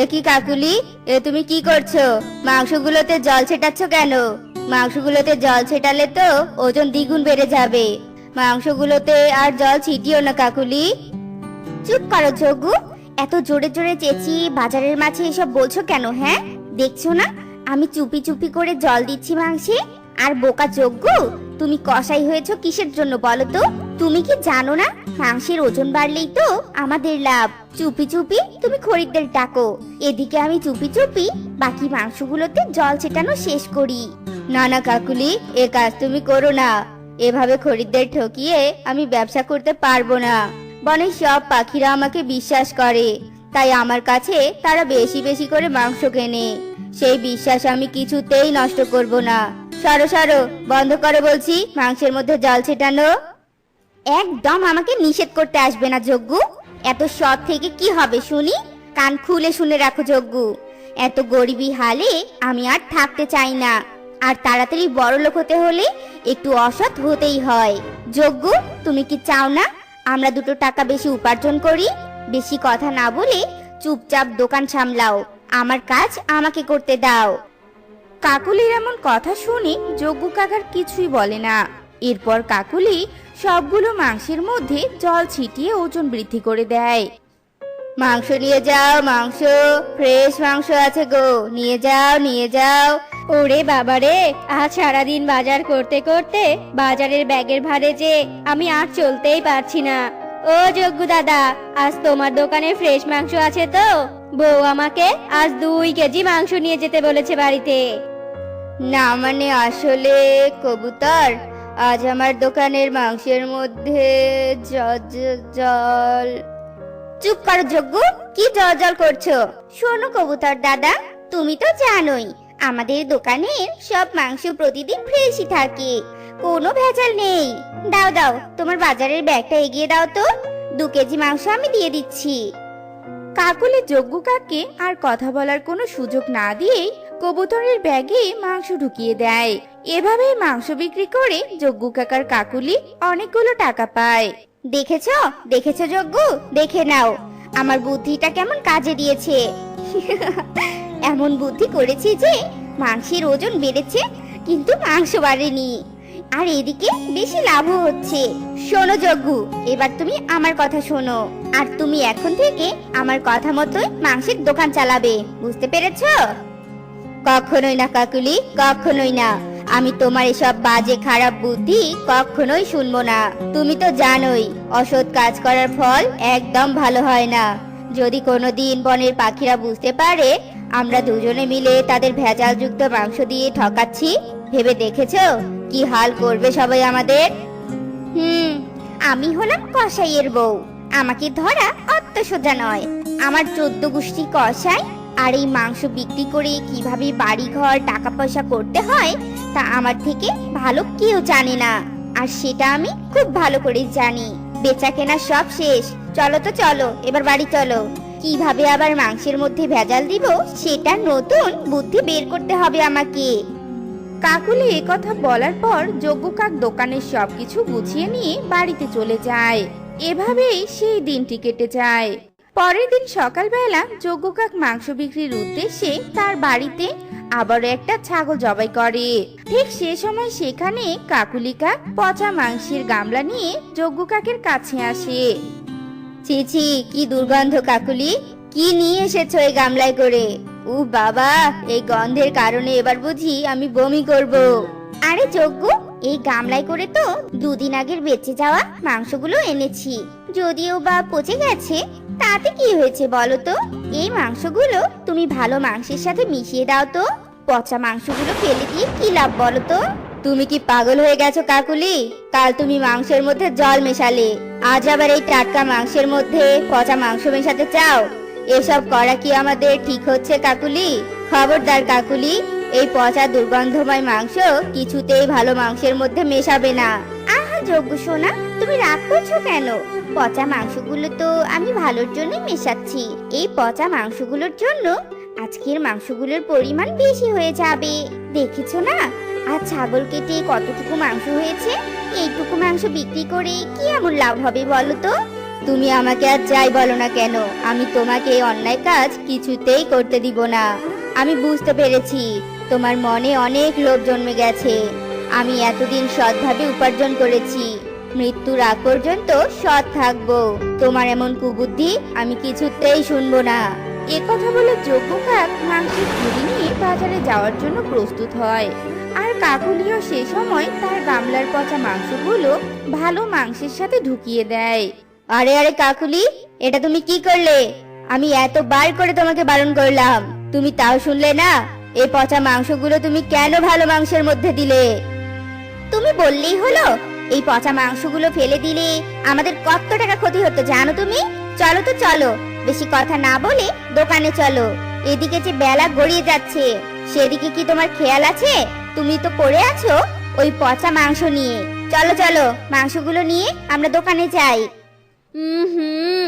এ কি কাকুলি, এ তুমি কি করছো? মাংসগুলোতে জল ছেটাচ্ছ কেন? মাংসগুলোতে জল ছেটালে তো ওজন দ্বিগুণ বেড়ে যাবে। মাংসগুলোতে আর জল ছিটিও না কাকুলি। চুপ করো যোগু, এত জোরে জোরে চেঁচিয়ে বাজারের মাঝে এসব বলছো কেন? হ্যাঁ, দেখছো না আমি চুপি চুপি করে জল দিচ্ছি মাংসে? আর বোকা যজ্ঞ, তুমি কসাই হয়েছো কিসের জন্য বলো তো? তুমি কি জানো না মাংসের ওজন বাড়লেই তো আমাদের লাভ? চুপি চুপি তুমি খরিদ্দের ডাকো, এদিকে আমি চুপি চুপি বাকি মাংসগুলোতে জল ছেটানো শেষ করি। না না কাকুলি, এ কাজ তুমি করো না। এভাবে খরিদ্দের ঠকিয়ে আমি ব্যবসা করতে পারবো না। বনের সব পাখিরা আমাকে বিশ্বাস করে, তাই আমার কাছে তারা বেশি বেশি করে মাংস কেনে। সেই বিশ্বাস আমি কিছুতেই নষ্ট করব না। সরো সরো, বন্ধ করে বলছি মাংসের মধ্যে জল ছেটানো। একদম আমাকে নিষেধ করতে আসবে না যজ্ঞ। এত সৎ থেকে কি হবে শুনি? কান খুলে শুনে রাখো যজ্ঞ, এত গরিবী হালে আমি আর থাকতে চাই না। আর তাড়াতাড়ি বড় লোক হতে হলে একটু অসৎ হতেই হয়। যজ্ঞ, তুমি কি চাও না আমরা দুটো টাকা বেশি উপার্জন করি? বেশি কথা না বলে চুপচাপ দোকান সামলাও, আমার কাজ আমাকে করতে দাও। কাকুলির এমন কথা শুনে যজ্ঞ কাকার কিছুই বলে না। এরপর কাকুলি সবগুলো মাংসের মধ্যে জল ছিটিয়ে ওজন বৃদ্ধি করে দেয়। মাংস নিয়ে যাও, মাংস, ফ্রেশ মাংস আছে গো, নিয়ে যাও নিয়ে যাও। ওরে বাবারে, আজ সারাদিন বাজার করতে করতে বাজারের ব্যাগের ভারে যে আমি আর চলতেই পারছি না। ও যজ্ঞ দাদা, আজ তোমার দোকানে ফ্রেশ মাংস আছে তো? বউ আমাকে আজ 2 কেজি মাংস নিয়ে যেতে বলেছে বাড়িতে। না মানে আসলে কবুতর, আজ আমার দোকানের মাংসের মধ্যে জল। চুপ করো যজ্ঞ, কি জল জল করছো? শোনো কবুতর দাদা, তুমি তো জানোই আমাদের দোকানের সব মাংস প্রতিদিন ফ্রেশই থাকে, কোনো ভেজাল নেই। দাও দাও, তোমার বাজারের ব্যাগটা এগিয়ে দাও তো, 2 কেজি মাংস আমি দিয়ে দিচ্ছি। কাকুলি যজ্ঞ কাককে আর কথা বলার কোনো সুযোগ না দিয়েই কবুতরের ব্যাগে মাংস ঢুকিয়ে দেয়। এভাবে মাংস বিক্রি করে যজ্ঞ কাকার কাকুলি অনেকগুলো টাকা পায়। দেখেছো দেখেছো যজ্ঞ, দেখে নাও আমার বুদ্ধিটা কেমন কাজে দিয়েছে। এমন বুদ্ধি করেছি যে মাংসের ওজন বেড়েছে কিন্তু মাংস বাড়েনি, আর এদিকে বেশি লাভও হচ্ছে। শোনো যজ্ঞ, এবার তুমি আমার কথা শোনো, আর তুমি এখন থেকে আমার কথা মতোই মাংসের দোকান চালাবে, বুঝতে পেরেছো? কখনোই না কাকুলি, কখনোই না। আমি তোমার এসব বাজে খারাপ বুদ্ধি কখনোই শুনবো না। তুমি তো জানোই অসৎ কাজ করার ফল একদম ভালো হয় না। যদি কোনোদিন বনের পাখিরা বুঝতে পারে আমরা দুজনে মিলে তাদের ভেজালযুক্ত মাংস দিয়ে ঠকাচ্ছি, ভেবে দেখেছো কি হাল করবে সবাই আমাদের? আমি হলাম কসাইয়ের বউ, আমাকে ধরা অত সোজা নয়। আমার 14 গোষ্ঠী কসাই, আর এই মাংস বিক্রি করে কিভাবে বাড়ি ঘর টাকা পয়সা করতে হয় তা আমার থেকে ভালো কেউ জানে না, আর সেটা আমি খুব ভালো করে জানি। বেচা কেনা সব শেষ, চলো তো চলো, এবার বাড়ি চলো। কিভাবে আবার মাংসের মধ্যে ভেজাল দিব সেটা নতুন বুদ্ধি বের করতে হবে আমাকে। কাকুলি এ কথা বলার পর যজ্ঞ কাক দোকানের সবকিছু গুছিয়ে নিয়ে বাড়িতে চলে যায়। এভাবেই সেই দিনটি কেটে যায়। পরের দিন সকালবেলা যজ্ঞ কাক মাংস বিক্রির উদ্দেশ্যে তার বাড়িতে আবারও একটা ছাগল জবাই করে। ঠিক সে সময় সেখানে কাকুলি কাক পচা মাংসের গামলা নিয়ে যজ্ঞ কাকের কাছে আসে। ছি ছি, কি দুর্গন্ধ কাকুলি, কি নিয়ে এসেছো এই গামলায় করে? বাবা, এই গন্ধের কারণে এবার বুঝি আমি বমি করব। আরে যজ্ঞ, এই গামলায় করে তো 2 দিন আগের বেঁচে যাওয়া মাংসগুলো এনেছি, যদিও বা পচে গেছে, তাতে কি হয়েছে বলো তো? এই মাংসগুলো তুমি ভালো মাংসের সাথে মিশিয়ে দাও তো, পচা মাংসগুলো ফেলে দিয়ে কি লাভ বলো তো? তুমি কি পাগল হয়ে গেছো কাকুলি? কাল তুমি মাংসের মধ্যে জল মেশালে, আজ আবার এই টাটকা মাংসের মধ্যে পচা মাংস মেশাতে চাও? এসব করা কি আমাদের ঠিক হচ্ছে কাকুলি? খবরদার কাকুলি, এই পচা দুর্গন্ধময় মাংস কিছুতেই ভালো মাংসের মধ্যে মেশাবে না। আহা যজ্ঞ সোনা, তুমি রাগ করছো কেন? পচা মাংসগুলো তো আমি ভালোর জন্যই মেশাচ্ছি। এই পচা মাংসগুলোর জন্য আজকের মাংসগুলোর পরিমাণ বেশি হয়ে যাবে, দেখেছো না? আর ছাগল কেটে কতটুকু মাংস হয়েছে? এইটুকু মাংস বিক্রি করে কি এমন লাভ হবে বলো তো? তুমি আমাকে আর যাই বলো না কেন, আমি তোমাকে এই অন্যায় কাজ কিছুতেই করতে দিব না। আমি বুঝতে পেরেছি তোমার মনে অনেক লোভ জন্মে গেছে। আমি এতদিন সৎভাবে উপার্জন করেছি, মৃত্যুর আগ পর্যন্ত সৎ থাকবো। তোমার এমন কুবুদ্ধি আমি কিছুতেই শুনবো না। এ কথা বলে যজ্ঞ কাক মাংসের ঝুড়ি নিয়ে বাজারে যাওয়ার জন্য প্রস্তুত হয়। আর কাকুলিও সে সময় তার গামলার পচা মাংসগুলো ভালো মাংসের সাথে ঢুকিয়ে দেয়। আরে আরে কাকুলি, এটা তুমি কি করলে? আমি এতবার করে তোমাকে বারণ করলাম, তুমি তাও শুনলে না। এই পচা মাংসগুলো তুমি কেন ভালো মাংসের মধ্যে দিলে? তুমি বললেই হলো, এই পচা মাংসগুলো ফেলে দিলে আমাদের কত টাকা ক্ষতি হতো জানো তুমি? চলো তো চলো, বেশি কথা না বলে দোকানে চলো। এদিকে যে বেলা গড়িয়ে যাচ্ছে, সেদিকে কি তোমার খেয়াল আছে? তুমি তো পড়ে আছো ওই পচা মাংস নিয়ে। চলো চলো, মাংসগুলো নিয়ে আমরা দোকানে যাই। হুম,